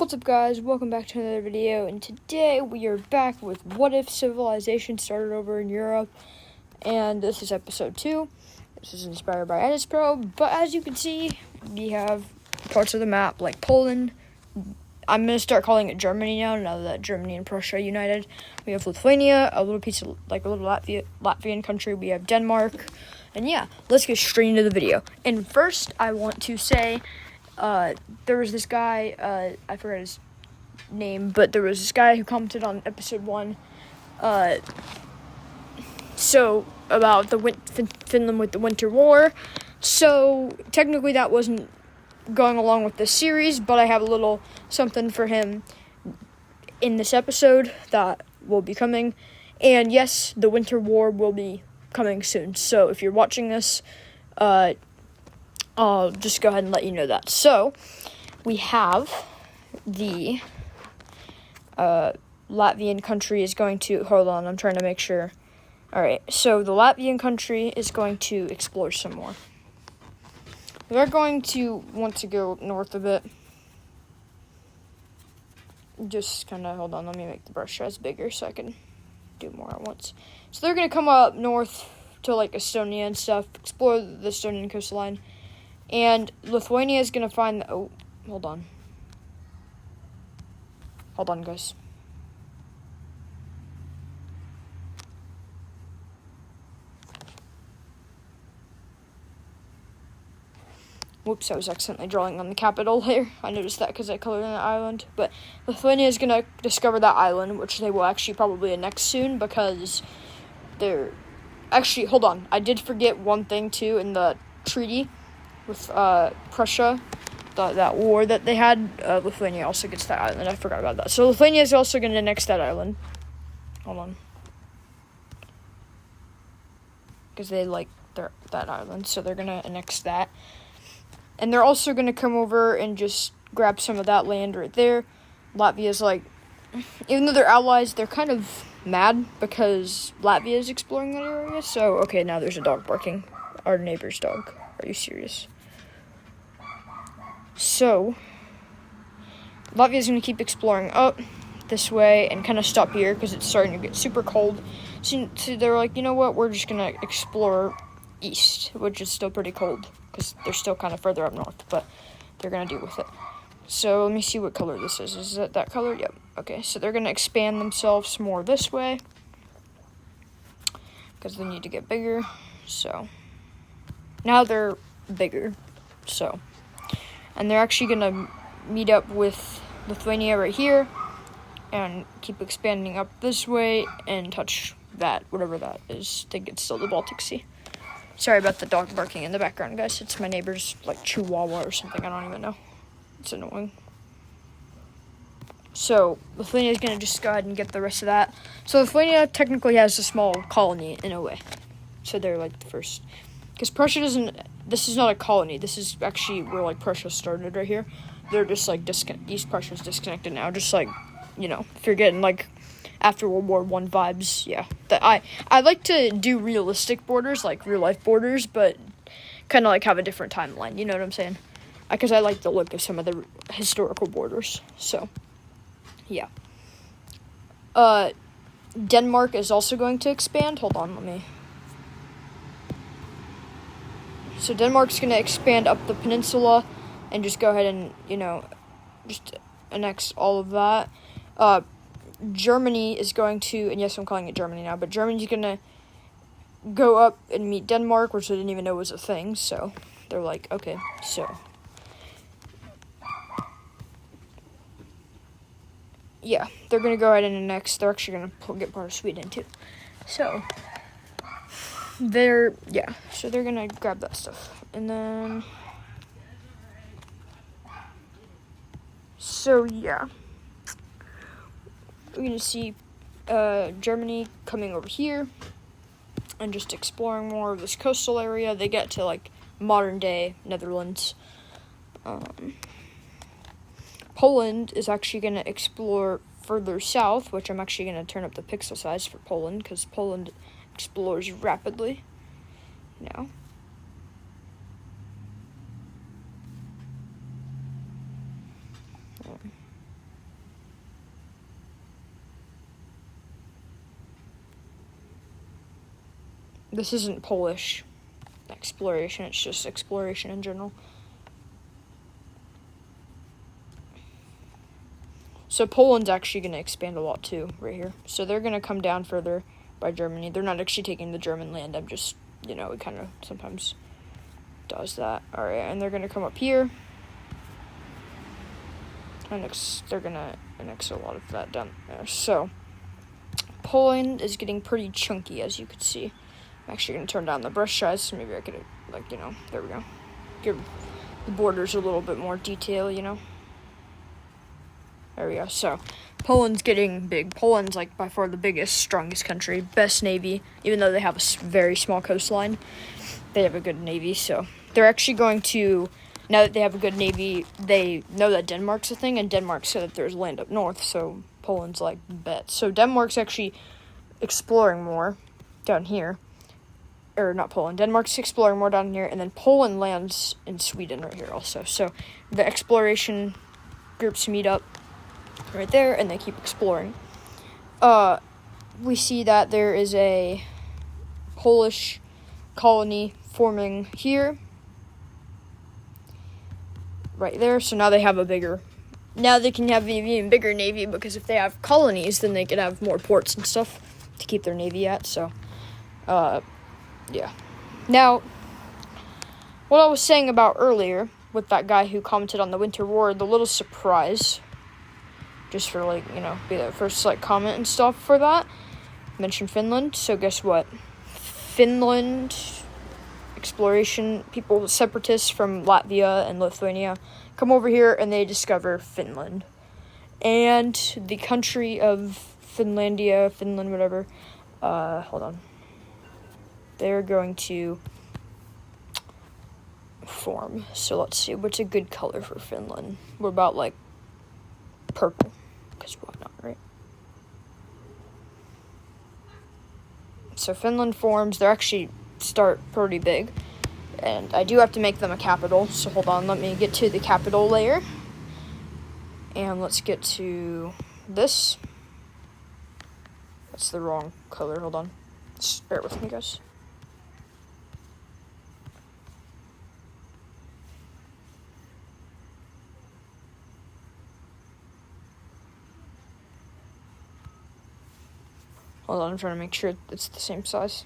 What's up, guys? Welcome back to another video, and today we are back with what if civilization started over in Europe, and this is episode 2. This is inspired by AdizzPro, but as you can see, we have parts of the map like Poland. I'm going to start calling it Germany now that Germany and Prussia united. We have Lithuania, a little piece of, like a little Latvian country. We have Denmark, and yeah, let's get straight into the video. And first, I want to say, there was this guy, I forgot his name, but there was this guy who commented on episode 1, so about the Finland with the Winter War. So technically that wasn't going along with this series, but I have a little something for him in this episode that will be coming. And yes, the Winter War will be coming soon. So if you're watching this, I'll just go ahead and let you know that. So, we have the Latvian country is going to... Hold on, I'm trying to make sure. Alright, so the Latvian country is going to explore some more. They're going to want to go north a bit. Just kind of... Hold on, let me make the brush size bigger so I can do more at once. So they're going to come up north to, like, Estonia and stuff. Explore the Estonian coastline. And Lithuania is going to find... hold on. Hold on, guys. Whoops, I was accidentally drawing on the capital here. I noticed that because I colored in the island. But Lithuania is going to discover that island, which they will actually probably annex soon because they're... Actually, hold on. I did forget one thing, too, in the treaty with Prussia, that war that they had. Lithuania also gets that island. I forgot about that. So Lithuania is also going to annex that island. Hold on. Because they like that island, so they're going to annex that. And they're also going to come over and just grab some of that land right there. Latvia's like, even though they're allies, they're kind of mad because Latvia is exploring that area. So, okay, now there's a dog barking. Our neighbor's dog. Are you serious? So, Latvia's going to keep exploring up this way and kind of stop here because it's starting to get super cold. So they're like, you know what, we're just going to explore east, which is still pretty cold because they're still kind of further up north, but they're going to deal with it. So, let me see what color this is. Is it that color? Yep. Okay, so they're going to expand themselves more this way because they need to get bigger. So, now they're bigger, so. And they're actually going to meet up with Lithuania right here and keep expanding up this way and touch that, whatever that is. I think it's still the Baltic Sea. Sorry about the dog barking in the background, guys. It's my neighbor's, like, chihuahua or something. I don't even know. It's annoying. So, Lithuania is going to just go ahead and get the rest of that. So, Lithuania technically has a small colony in a way. So, they're, like, the first. Because Prussia doesn't... This is not a colony. This is actually where, like, Prussia started right here. They're just, like, East Prussia's disconnected now. Just, like, you know, if you're getting, like, after World War I vibes, yeah. I like to do realistic borders, like, real-life borders, but kind of, like, have a different timeline. You know what I'm saying? Because I like the look of some of the historical borders. So, yeah. Denmark is also going to expand. Hold on, let me... So Denmark's going to expand up the peninsula and just go ahead and, you know, just annex all of that. Germany is going to, and yes, I'm calling it Germany now, but Germany's going to go up and meet Denmark, which I didn't even know was a thing, so they're like, okay, so. Yeah, they're going to go ahead and annex. They're actually going to get part of Sweden, too. So, so they're going to grab that stuff. And then, so, yeah. We're going to see Germany coming over here and just exploring more of this coastal area. They get to, like, modern-day Netherlands. Poland is actually going to explore further south, which I'm actually going to turn up the pixel size for Poland, because Poland explores rapidly now. This isn't Polish exploration, it's just exploration in general. So Poland's actually going to expand a lot too, right here. So they're going to come down further by Germany. They're not actually taking the German land. I'm just, it kind of sometimes does that. All right, and they're going to come up here. And they're going to annex a lot of that down there. So Poland is getting pretty chunky, as you could see. I'm actually going to turn down the brush size, so maybe I could, there we go. Give the borders a little bit more detail, There we go. So, Poland's getting big. Poland's, by far the biggest, strongest country, best navy. Even though they have a very small coastline, they have a good navy. So, they're actually going to, now that they have a good navy, they know that Denmark's a thing, and Denmark said that there's land up north, so Poland's bet. So, Denmark's actually exploring more down here. Or, not Poland. Denmark's exploring more down here, and then Poland lands in Sweden right here also. So, the exploration groups meet up right there, and they keep exploring. We see that there is a Polish colony forming here, right there. So now they have now they can have an even bigger navy, because if they have colonies, then they could have more ports and stuff to keep their navy at. So, yeah. Now, what I was saying about earlier with that guy who commented on the Winter War, the little surprise, just for, be the first, comment and stuff for that, mentioned Finland. So guess what? Finland exploration people, separatists from Latvia and Lithuania, come over here and they discover Finland. And the country of Finland, whatever, hold on. They're going to form. So let's see, what's a good color for Finland? What about, purple? Because why not, right? So Finland forms. They're actually start pretty big. And I do have to make them a capital. So hold on, let me get to the capital layer. And let's get to this. That's the wrong color. Hold on. Just bear with me, guys. Hold on, I'm trying to make sure it's the same size.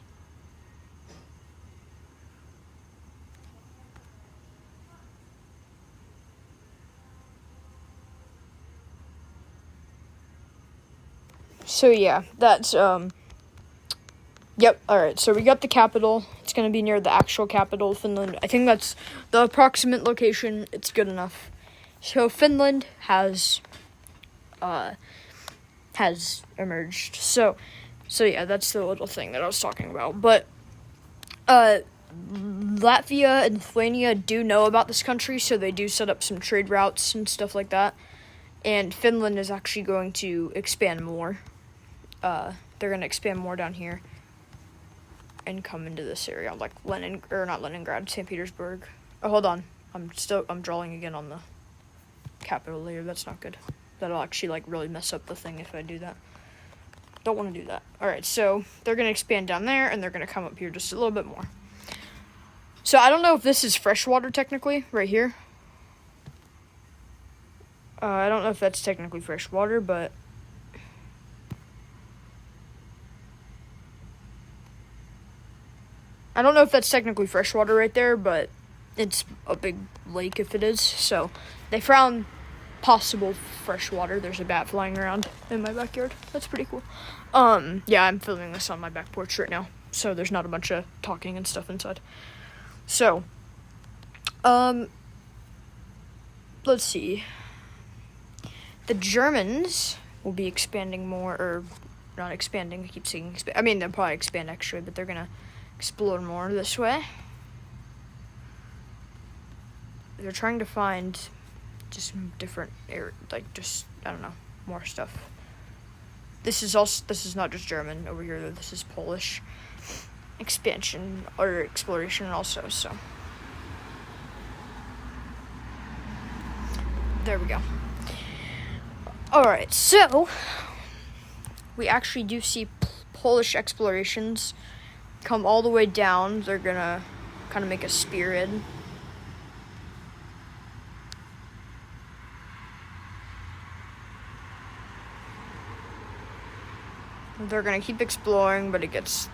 So yeah, that's, yep, alright, so we got the capital. It's gonna be near the actual capital, Finland. I think that's the approximate location. It's good enough. So Finland has emerged. So yeah, that's the little thing that I was talking about. But Latvia and Lithuania do know about this country, so they do set up some trade routes and stuff like that. And Finland is actually going to expand more. They're going to expand more down here and come into this area, like not Leningrad, St. Petersburg. Oh, hold on. I'm drawing again on the capital layer. That's not good. That'll actually, really mess up the thing if I do that. Don't want to do that. Alright, so they're going to expand down there, and they're going to come up here just a little bit more. So I don't know if this is freshwater technically, right here. I don't know if that's technically freshwater, but I don't know if that's technically freshwater right there, but it's a big lake if it is. So they found possible freshwater. There's a bat flying around in my backyard. That's pretty cool. Yeah, I'm filming this on my back porch right now, so there's not a bunch of talking and stuff inside. So, let's see. The Germans will be expanding more, or not expanding, I keep saying expand. I mean, they'll probably expand actually, but they're gonna explore more this way. They're trying to find just different I don't know, more stuff. This is not just German over here, though. This is Polish expansion or exploration also, so there we go. Alright, so we actually do see Polish explorations come all the way down. They're gonna kind of make a spearhead. They're gonna keep exploring, but it gets,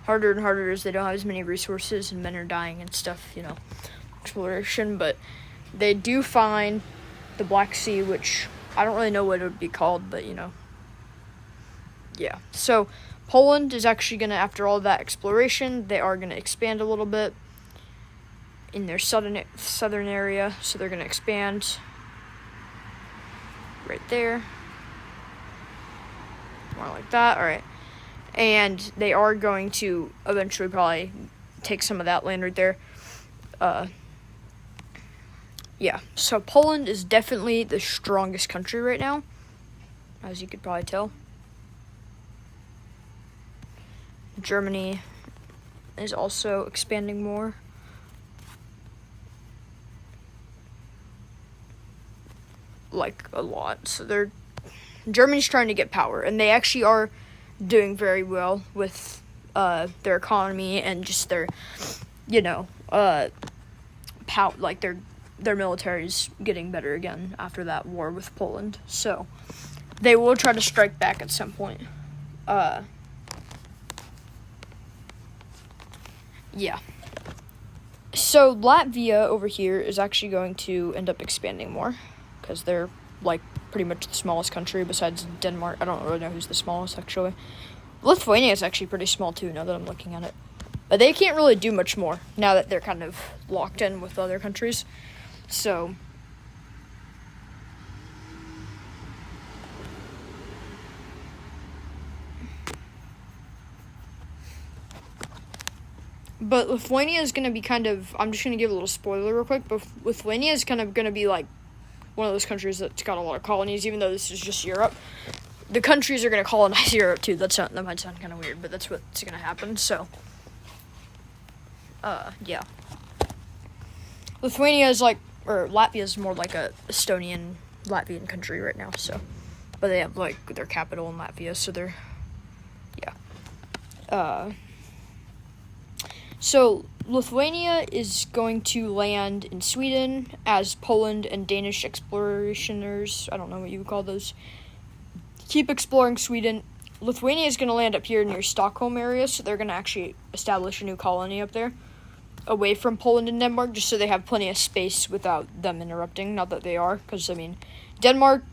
harder and harder as they don't have as many resources and men are dying and stuff, exploration. But they do find the Black Sea, which I don't really know what it would be called, but yeah. So Poland is actually gonna, after all that exploration, they are gonna expand a little bit in their southern area. So they're gonna expand right there. More like that. All right. And they are going to eventually probably take some of that land right there. Yeah. So Poland is definitely the strongest country right now, as you could probably tell. Germany is also expanding more. Like a lot. So Germany's trying to get power, and they actually are doing very well with their economy and just their their military's getting better again after that war with Poland. So they will try to strike back at some point. Yeah. So Latvia over here is actually going to end up expanding more because they're pretty much the smallest country besides Denmark. I don't really know who's the smallest, actually. Lithuania is actually pretty small, too, now that I'm looking at it. But they can't really do much more now that they're kind of locked in with other countries. So but Lithuania is going to be I'm just going to give a little spoiler real quick, but Lithuania is kind of going to be one of those countries that's got a lot of colonies, even though this is just Europe. The countries are going to colonize Europe, too. That might sound kind of weird, but that's what's going to happen, so. Yeah. Lithuania is or Latvia is more like a Estonian, Latvian country right now, so. But they have, their capital in Latvia, so they're, yeah. So Lithuania is going to land in Sweden as Poland and Danish explorationers, I don't know what you would call those, keep exploring Sweden. Lithuania is going to land up here near Stockholm area, so they're going to actually establish a new colony up there, away from Poland and Denmark, just so they have plenty of space without them interrupting. Not that they are, because, Denmark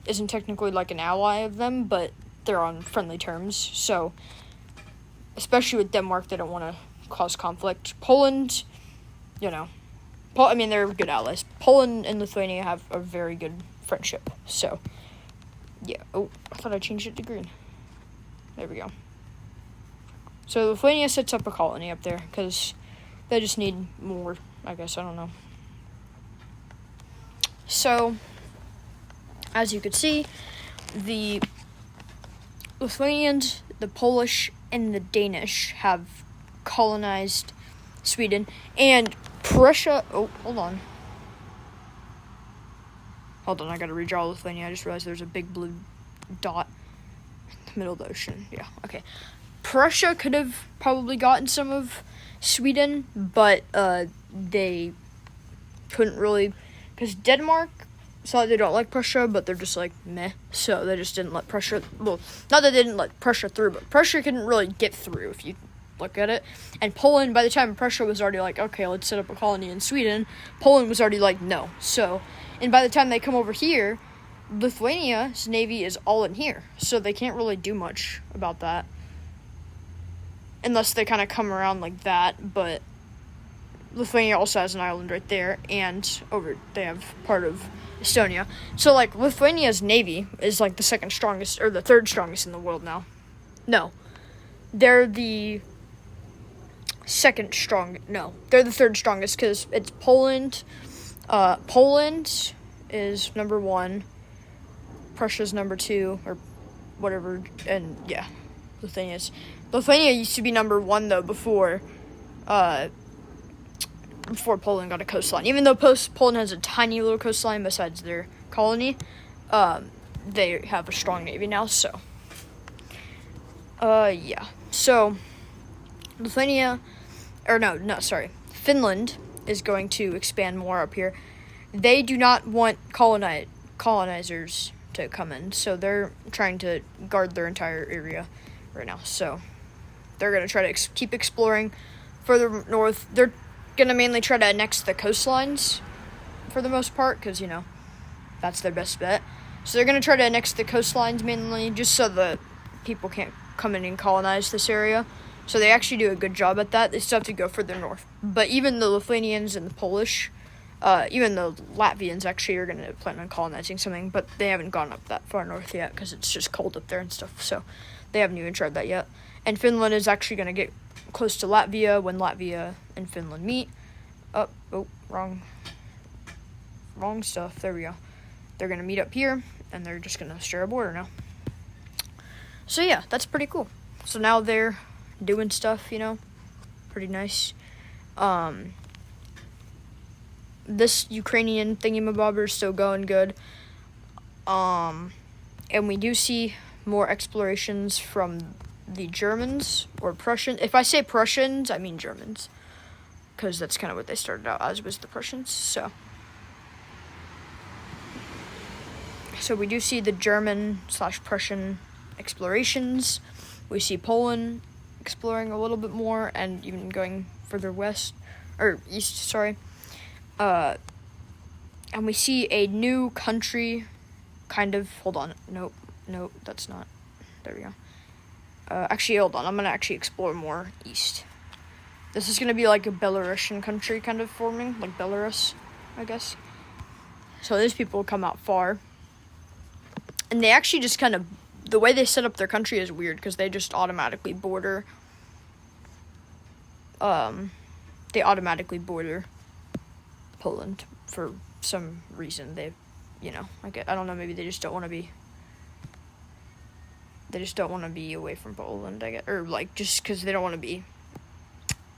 isn't technically an ally of them, but they're on friendly terms, so, especially with Denmark, they don't want to cause conflict. Poland, they're good allies. Poland and Lithuania have a very good friendship, so, yeah. Oh, I thought I changed it to green. There we go. So Lithuania sets up a colony up there, because they just need more, I guess, I don't know. So, as you could see, the Lithuanians, the Polish, and the Danish have colonized Sweden, and Prussia. Oh, hold on, I gotta redraw Lithuania. I just realized there's a big blue dot in the middle of the ocean. Yeah, okay. Prussia could have probably gotten some of Sweden, but they couldn't really, because Denmark saw they don't like Prussia, but they're just meh, so they just didn't let Prussia, well, not that they didn't let Prussia through, but Prussia couldn't really get through if you look at it. And Poland, by the time Prussia was already okay, let's set up a colony in Sweden, Poland was already no. So, and by the time they come over here, Lithuania's navy is all in here, so they can't really do much about that. Unless they kind of come around like that, but Lithuania also has an island right there, and they have part of Estonia. So, Lithuania's navy is, the second strongest, or the third strongest in the world now. No. They're the they're the third strongest, because it's Poland. Poland is number 1. Prussia's number 2, or whatever, and, yeah, Lithuania used to be number 1, though, before Poland got a coastline. Even though Poland has a tiny little coastline besides their colony, they have a strong navy now, so. Yeah. So Finland is going to expand more up here. They do not want colonizers to come in, so they're trying to guard their entire area right now. So they're going to try to keep exploring further north. They're going to mainly try to annex the coastlines for the most part, because, that's their best bet. So they're going to try to annex the coastlines mainly, just so the people can't come in and colonize this area. So they actually do a good job at that. They still have to go further north. But even the Lithuanians and the Polish, even the Latvians actually are going to plan on colonizing something, but they haven't gone up that far north yet because it's just cold up there and stuff. So they haven't even tried that yet. And Finland is actually going to get close to Latvia when Latvia and Finland meet. Wrong stuff. There we go. They're going to meet up here, and they're just going to share a border now. So yeah, that's pretty cool. So now they're doing stuff, pretty nice. This Ukrainian thingamabobber is still going good. And we do see more explorations from the Germans or Prussians. If I say Prussians, I mean Germans, because that's kind of what they started out as, was the Prussians. So we do see the German/Prussian explorations. We see Poland exploring a little bit more and even going further east, and we see a new country, kind of. Hold on. Nope, that's not. There we go. Actually, hold on. I'm going to actually explore more east. This is going to be like a Belarusian country kind of forming, like Belarus, I guess. So these people come out far. And they actually just kind of, the way they set up their country is weird, because they just automatically border, Poland for some reason. I don't know, maybe they just don't want to be away from Poland, I guess, or just because they don't want to be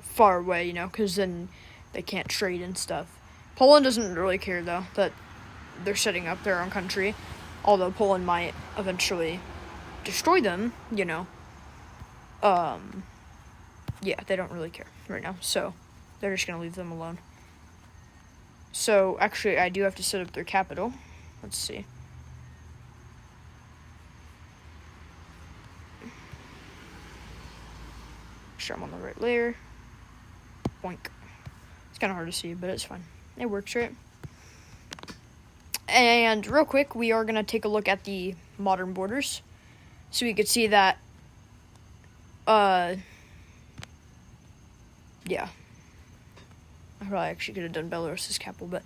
far away, because then they can't trade and stuff. Poland doesn't really care, though, that they're setting up their own country, although Poland might eventually destroy them, yeah, they don't really care right now, so they're just going to leave them alone. So, actually, I do have to set up their capital. Let's see. Make sure I'm on the right layer. Boink. It's kind of hard to see, but it's fine. It works, right? And real quick, we are going to take a look at the modern borders. So we could see that, yeah. I probably actually could have done Belarus's capital, but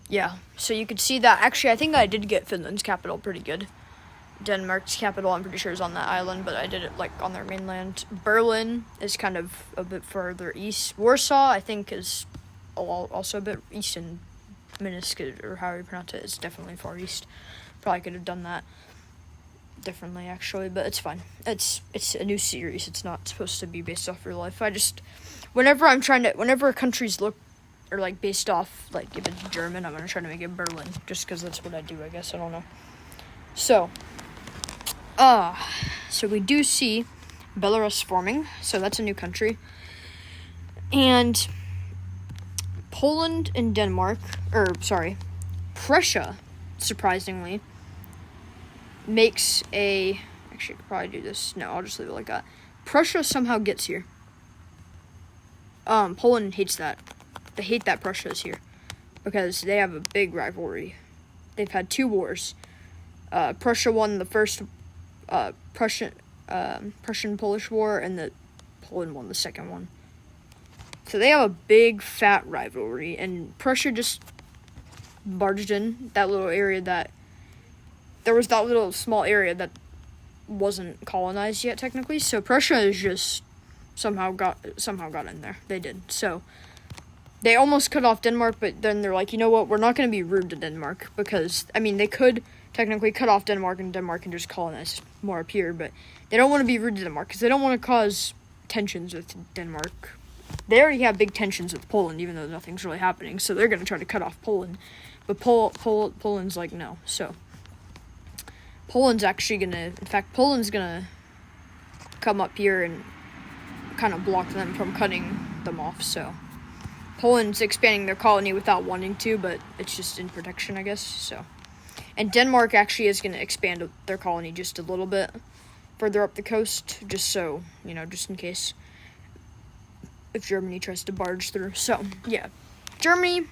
yeah. So you could see that, actually, I think I did get Finland's capital pretty good. Denmark's capital, I'm pretty sure, is on that island, but I did it, on their mainland. Berlin is kind of a bit further east. Warsaw, I think, is also a bit east, and Minsk, or however you pronounce it, is definitely far east. Probably could have done that differently, actually, but it's fine. It's a new series. It's not supposed to be based off real life. Whenever countries look, or based off, if it's German, I'm going to try to make it Berlin, just because that's what I do, I guess. I don't know. So we do see Belarus forming, so that's a new country. And Poland and Prussia, surprisingly, makes actually, I could probably do this. No, I'll just leave it like that. Prussia somehow gets here. Poland hates that. They hate that Prussia is here, because they have a big rivalry. They've had 2 wars. Prussia won the first Prussian-Polish War, and Poland won the second one. So they have a big, fat rivalry, and Prussia just barged in that little area there was that little small area that wasn't colonized yet, technically, so Prussia is just somehow got in there. They did. So they almost cut off Denmark, but then they're like, you know what, we're not going to be rude to Denmark, because, they could technically cut off Denmark, and Denmark can just colonize more up here, but they don't want to be rude to Denmark, because they don't want to cause tensions with Denmark. They already have big tensions with Poland, even though nothing's really happening, so they're going to try to cut off Poland, but Poland's like, no. So Poland's going to come up here and kind of block them from cutting them off, so Poland's expanding their colony without wanting to, but it's just in protection, I guess, so. And Denmark actually is going to expand their colony just a little bit further up the coast, just so, just in case if Germany tries to barge through. So, yeah, Germany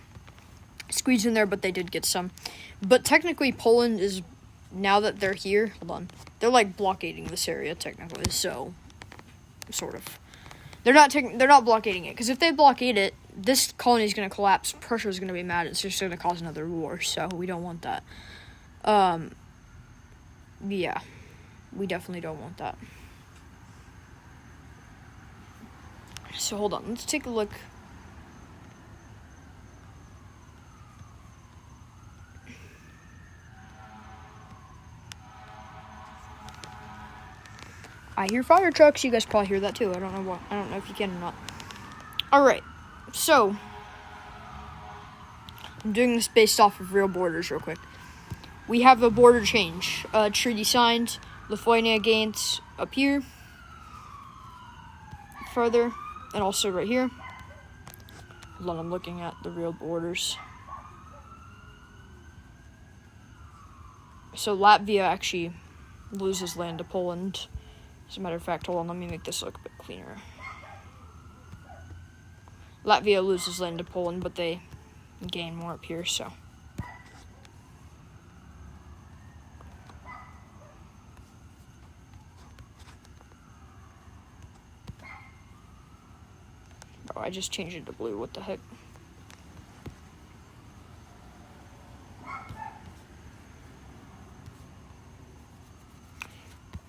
squeezed in there, but they did get some. But technically, Poland is, now that they're here, hold on, they're like blockading this area technically, so, sort of. They're not blockading it, because if they blockade it, this colony is going to collapse, Prussia is going to be mad, it's just going to cause another war, so we don't want that. Yeah, we definitely don't want that. So hold on, let's take a look. I hear fire trucks. You guys probably hear that too. I don't know if you can or not. Alright, so I'm doing this based off of real borders real quick. We have a border change. Treaty signed. Lithuania gains up here. Further. And also right here. Hold on, I'm looking at the real borders. So Latvia actually loses land to Poland. As a matter of fact, hold on, let me make this look a bit cleaner. Latvia loses land to Poland, but they gain more up here, so. Oh, I just changed it to blue, what the heck?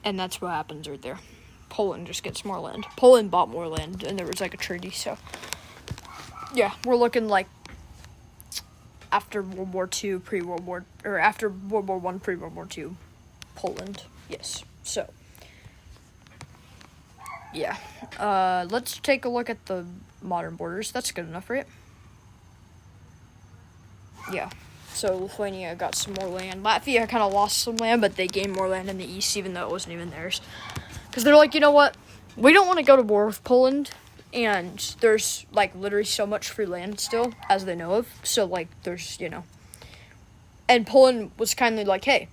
And that's what happens right there. Poland just gets more land. Poland bought more land, and there was like a treaty, so. Yeah, we're looking like after World War II, after World War I, pre-World War II, Poland. Yes, so. Yeah, let's take a look at the modern borders. That's good enough, right? Yeah. So Lithuania got some more land. Latvia kind of lost some land, but they gained more land in the east, even though it wasn't even theirs. Because they're like, you know what? We don't want to go to war with Poland, and there's, like, literally so much free land still, as they know of. So, like, there's, And Poland was kind of like, hey,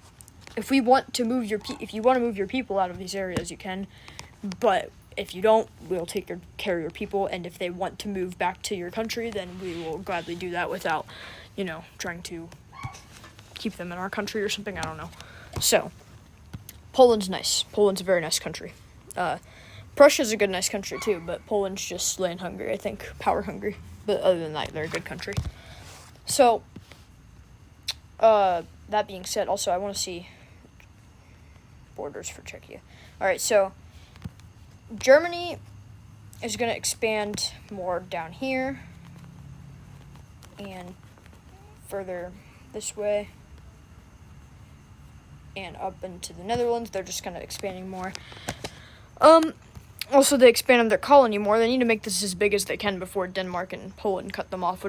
if you want to move your people out of these areas, you can. But if you don't, we'll take care of your people. And if they want to move back to your country, then we will gladly do that without, trying to keep them in our country or something. I don't know. So, Poland's nice. Poland's a very nice country. Prussia's a good, nice country too, but Poland's just land hungry, I think. Power hungry. But other than that, they're a good country. So, that being said, also, I want to see borders for Czechia. Alright, so, Germany is going to expand more down here and further this way and up into the Netherlands. They're just kind of expanding more. Also, they expanded their colony more. They need to make this as big as they can before Denmark and Poland cut them off,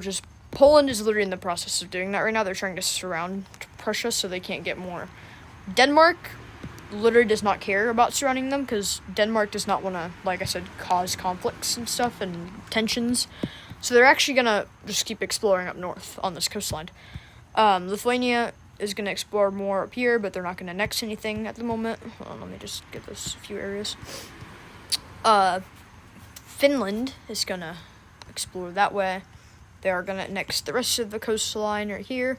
Poland is literally in the process of doing that right now. They're trying to surround Prussia so they can't get more. Denmark literally does not care about surrounding them because Denmark does not want to, like I said, cause conflicts and stuff and tensions. So they're actually going to just keep exploring up north on this coastline. Lithuania is going to explore more up here, but they're not going to annex anything at the moment. Hold on, let me just get this a few areas. Finland is going to explore that way. They are going to annex the rest of the coastline right here.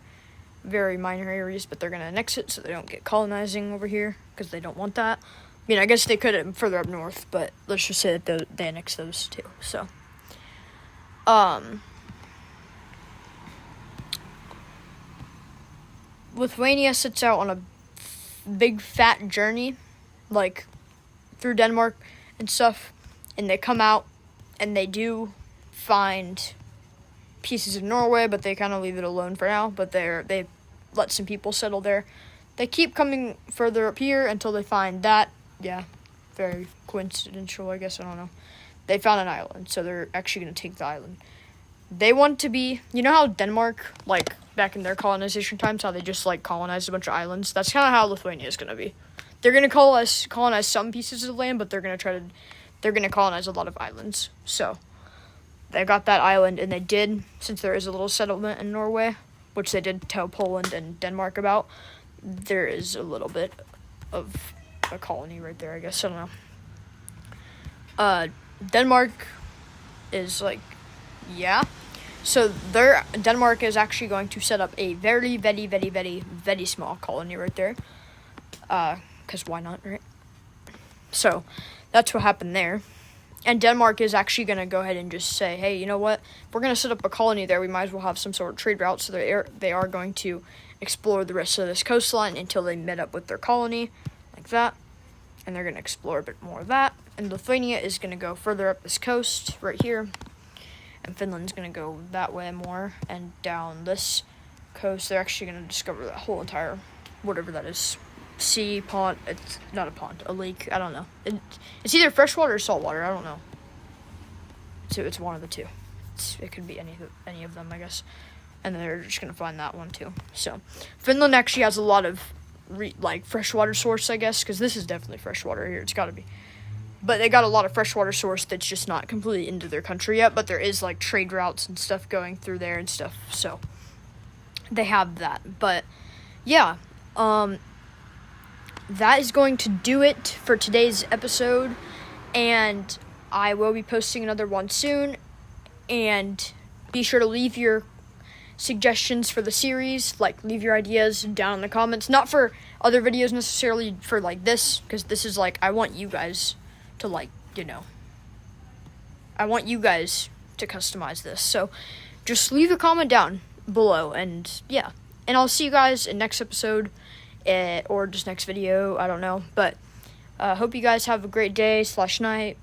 Very minor areas, but they're going to annex it so they don't get colonizing over here because they don't want that. I mean, I guess they could further up north, but let's just say that they annex those too. So, Lithuania sets out on a big fat journey, like through Denmark and stuff, and they come out and they do find pieces of Norway, but they kind of leave it alone for now. But they let some people settle there. They keep coming further up here until they find that. Yeah, very coincidental, I guess. I don't know. They found an island, so they're actually going to take the island. They want to be, how Denmark, like, back in their colonization times, how they just, like, colonized a bunch of islands? That's kind of how Lithuania is going to be. They're going to colonize some pieces of land, but they're going to try to they're going to colonize a lot of islands. So they got that island, and they did, since there is a little settlement in Norway, which they did tell Poland and Denmark about, there is a little bit of a colony right there, I guess. I don't know. Denmark is like, yeah. So Denmark is actually going to set up a very, very, very, very, very small colony right there. Because why not, right? So that's what happened there. And Denmark is actually going to go ahead and just say, hey, you know what? If we're going to set up a colony there, we might as well have some sort of trade route. So they are going to explore the rest of this coastline until they met up with their colony, like that. And they're going to explore a bit more of that. And Lithuania is going to go further up this coast right here. And Finland's going to go that way more. And down this coast, they're actually going to discover that whole entire, whatever that is, sea, pond. It's not a pond, a lake. I don't know. It's either freshwater or saltwater. I don't know. So it's one of the two. It could be any of them, I guess. And they're just going to find that one too. So Finland actually has a lot of freshwater source, I guess, because this is definitely freshwater here. It's got to be. But they got a lot of freshwater source that's just not completely into their country yet, but there is like trade routes and stuff going through there and stuff. So they have that. But yeah, that is going to do it for today's episode, and I will be posting another one soon. And be sure to leave your suggestions for the series, like leave your ideas down in the comments, not for other videos necessarily, for like this, because this is like, I want you guys to I want you guys to customize this, so just leave a comment down below, and yeah, and I'll see you guys in next episode, or just next video, I don't know, but hope you guys have a great day / night,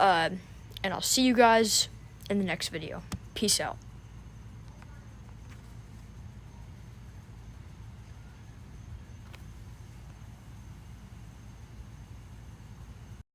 and I'll see you guys in the next video. Peace out.